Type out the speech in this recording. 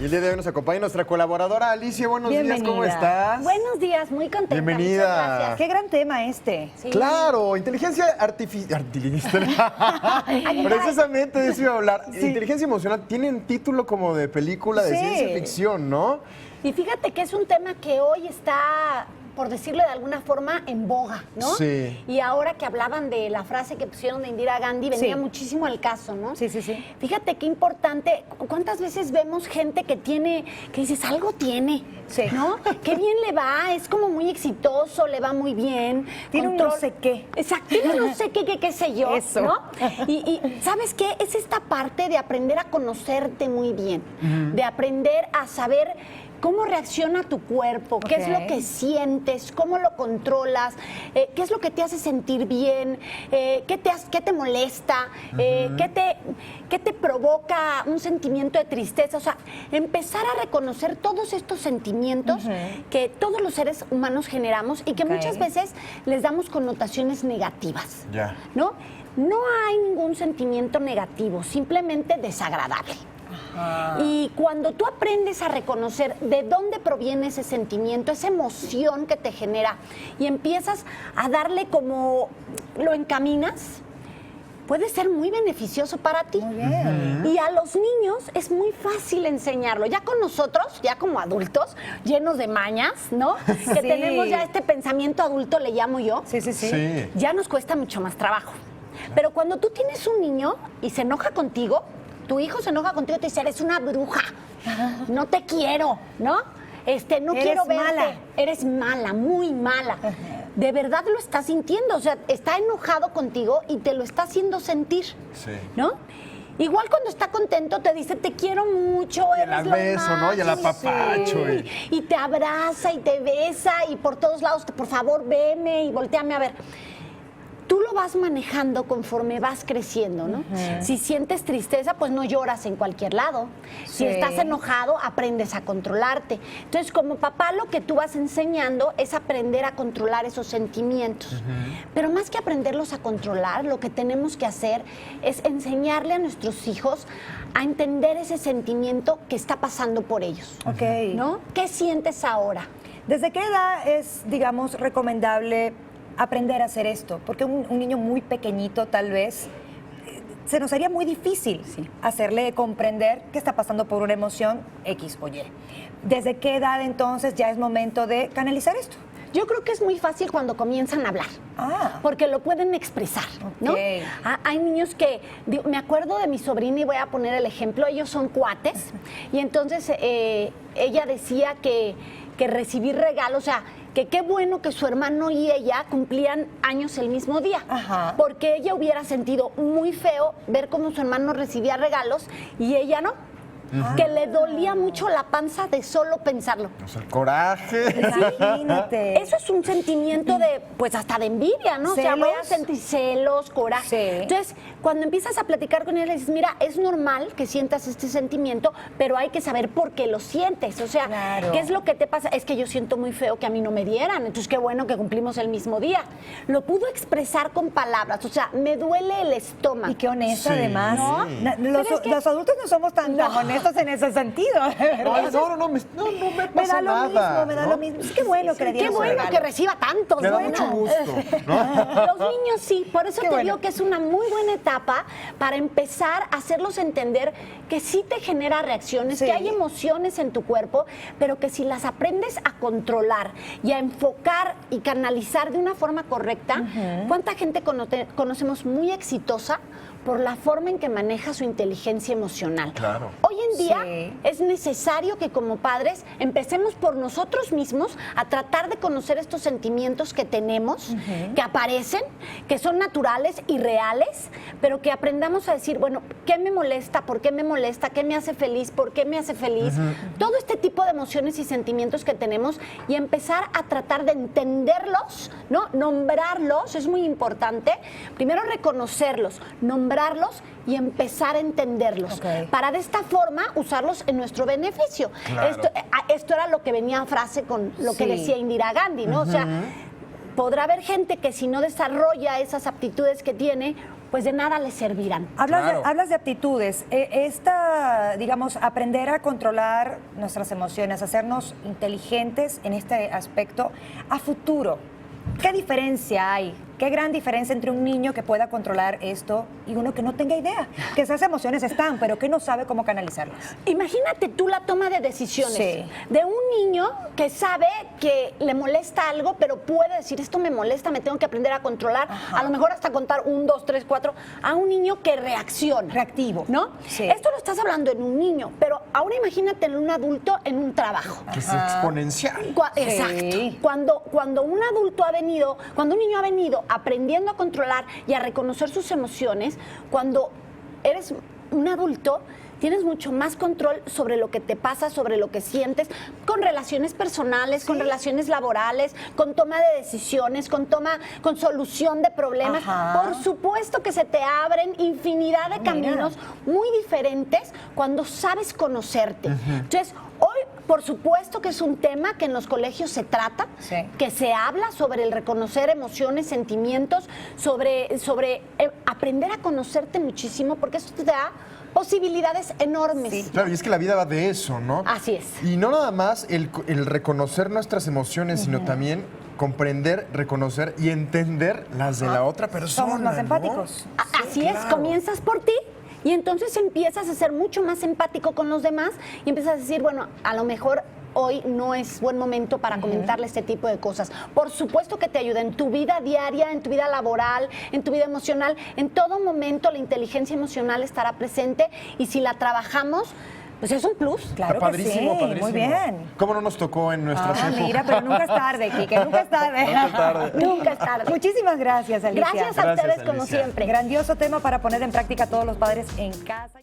Y el día de hoy nos acompaña nuestra colaboradora Alicia. Buenos días, ¿cómo estás? Buenos días, muy contenta. Bienvenida. Muchas gracias. Qué gran tema este. Sí. Claro, inteligencia artificial. Precisamente de eso iba a hablar. Sí. Inteligencia emocional tiene un título como de película de Sí. ciencia ficción, ¿no? Y fíjate que es un tema que hoy está, por decirlo de alguna forma, en boga, ¿no? Sí. Y ahora que hablaban de la frase que pusieron de Indira Gandhi, venía Sí. muchísimo al caso, ¿no? Sí, sí, sí. Fíjate qué importante, ¿cuántas veces vemos gente que tiene, que dices, algo tiene, Sí. ¿no? Qué bien le va, es como muy exitoso, le va muy bien. Tiene un no sé qué. Exacto, tiene un no sé qué sé yo, Eso. ¿no? Y ¿sabes qué? Es esta parte de aprender a conocerte muy bien, de aprender a saber cómo reacciona tu cuerpo, qué es Ok. lo que sientes, cómo lo controlas, qué es lo que te hace sentir bien, qué te molesta, qué te provoca un sentimiento de tristeza. O sea, empezar a reconocer todos estos sentimientos que todos los seres humanos generamos y que Ok. muchas veces les damos connotaciones negativas. Ya. ¿No? No hay ningún sentimiento negativo, simplemente desagradable. Y cuando tú aprendes a reconocer de dónde proviene ese sentimiento, esa emoción que te genera, y empiezas a darle como lo encaminas, puede ser muy beneficioso para ti. Muy bien. Y a los niños es muy fácil enseñarlo. Ya con nosotros, ya como adultos, llenos de mañas, ¿no? Que Sí. tenemos ya este pensamiento adulto, le llamo yo, Sí, sí, sí. Sí. ya nos cuesta mucho más trabajo. Pero cuando tú tienes un niño y se enoja contigo, tu hijo se enoja contigo y te dice, eres una bruja, no te quiero, ¿no? No Eres quiero verte. mala. Eres mala, muy mala. De verdad lo estás sintiendo, o sea, está enojado contigo y te lo está haciendo sentir, Sí. ¿no? Igual cuando está contento te dice, te quiero mucho, Y eres el lo beso, ¿no? Y el máximo". apapacho, Sí. Y te abraza y te besa y por todos lados, por favor, veme y volteame a ver. Tú lo vas manejando conforme vas creciendo, ¿no? Si sientes tristeza, pues no lloras en cualquier lado. Si Sí. estás enojado, aprendes a controlarte. Entonces, como papá, lo que tú vas enseñando es aprender a controlar esos sentimientos. Pero más que aprenderlos a controlar, lo que tenemos que hacer es enseñarle a nuestros hijos a entender ese sentimiento que está pasando por ellos. Ok. ¿No? ¿Qué sientes ahora? ¿Desde qué edad es, digamos, recomendable aprender a hacer esto? Porque un niño muy pequeñito, tal vez, se nos haría muy difícil hacerle comprender que está pasando por una emoción X o Y. ¿Desde qué edad entonces ya es momento de canalizar esto? Yo creo que es muy fácil cuando comienzan a hablar. Ah. Porque lo pueden expresar, ¿no? Ok. Hay niños que, me acuerdo de mi sobrina y voy a poner el ejemplo, ellos son cuates y entonces ella decía que recibir regalos, o sea, que qué bueno que su hermano y ella cumplían años el mismo día, Ajá. porque ella hubiera sentido muy feo ver cómo su hermano recibía regalos y ella no. Que le dolía mucho la panza de solo pensarlo. O sea, el coraje. Imagínate. Eso es un sentimiento de, pues hasta de envidia, ¿no? O sea, voy a ¿Celos? sentir celos, coraje. Sí. Entonces, cuando empiezas a platicar con él, le dices, mira, es normal que sientas este sentimiento, pero hay que saber por qué lo sientes. O sea, Claro. ¿qué es lo que te pasa? Es que yo siento muy feo que a mí no me dieran. Entonces, qué bueno que cumplimos el mismo día. Lo pudo expresar con palabras. O sea, me duele el estómago. Y qué honesta, Sí. además. ¿No? Los, Pero es que- los adultos no somos tan honestos en ese sentido. Ay, no me Me pasa da lo nada. mismo, me da ¿no? lo mismo. Es que bueno que le Qué dieron su bueno regalo. que reciba tantos. Me da bueno. mucho gusto, ¿no? Los niños sí, por eso Qué te bueno. digo que es una muy buena etapa para empezar a hacerlos entender que sí te genera reacciones, Sí. que hay emociones en tu cuerpo, pero que si las aprendes a controlar y a enfocar y canalizar de una forma correcta, ¿cuánta gente conocemos muy exitosa por la forma en que maneja su inteligencia emocional? Claro. Hoy en día Sí. es necesario que como padres empecemos por nosotros mismos a tratar de conocer estos sentimientos que tenemos, que aparecen, que son naturales y reales, pero que aprendamos a decir, bueno, ¿qué me molesta? ¿Por qué me molesta? ¿Qué me hace feliz? ¿Por qué me hace feliz? Todo este tipo de emociones y sentimientos que tenemos y empezar a tratar de entenderlos, ¿no? Nombrarlos, es muy importante. Primero reconocerlos, nombrarlos y empezar a entenderlos. Ok. Para de esta forma usarlos en nuestro beneficio. Claro. Esto era lo que venía a frase con lo que Sí. decía Indira Gandhi, ¿no? O sea, podrá haber gente que si no desarrolla esas aptitudes que tiene, pues de nada le servirán. Hablas de aptitudes. Digamos, aprender a controlar nuestras emociones, hacernos inteligentes en este aspecto a futuro. ¿Qué diferencia hay? ¿Qué gran diferencia entre un niño que pueda controlar esto y uno que no tenga idea? Que esas emociones están, pero que no sabe cómo canalizarlas. Imagínate tú la toma de decisiones de un niño que sabe que le molesta algo, pero puede decir, esto me molesta, me tengo que aprender a controlar, a lo mejor hasta contar 1, 2, 3, 4, a un niño que reacciona. Reactivo. ¿No? Sí. Esto lo estás hablando en un niño, pero ahora imagínate en un adulto en un trabajo. Que es exponencial. Exacto. Cuando un adulto cuando un niño ha venido aprendiendo a controlar y a reconocer sus emociones, cuando eres un adulto, tienes mucho más control sobre lo que te pasa, sobre lo que sientes, con relaciones personales, con relaciones laborales, con toma de decisiones, con solución de problemas. Por supuesto que se te abren infinidad de caminos muy diferentes cuando sabes conocerte. Entonces, hoy, por supuesto que es un tema que en los colegios se trata, que se habla sobre el reconocer emociones, sentimientos, sobre aprender a conocerte muchísimo, porque eso te da posibilidades enormes. Sí. Claro, y es que la vida va de eso, ¿no? Así es. Y no nada más el reconocer nuestras emociones, sino también comprender, reconocer y entender las de la otra persona. Somos más ¿no? empáticos. Así es, comienzas por ti. Y entonces empiezas a ser mucho más empático con los demás y empiezas a decir, bueno, a lo mejor hoy no es buen momento para comentarle este tipo de cosas. Por supuesto que te ayuda en tu vida diaria, en tu vida laboral, en tu vida emocional. En todo momento la inteligencia emocional estará presente y si la trabajamos, pues es un plus. Claro Está que sí, padrísimo, padrísimo. muy bien. ¿Cómo no nos tocó en nuestras épocas? Mira, pero nunca es tarde, Quique, nunca es tarde. Nunca es tarde. Nunca es tarde. Muchísimas gracias, Alicia. Gracias a ustedes como Alicia. siempre. Grandioso tema para poner en práctica a todos los padres en casa.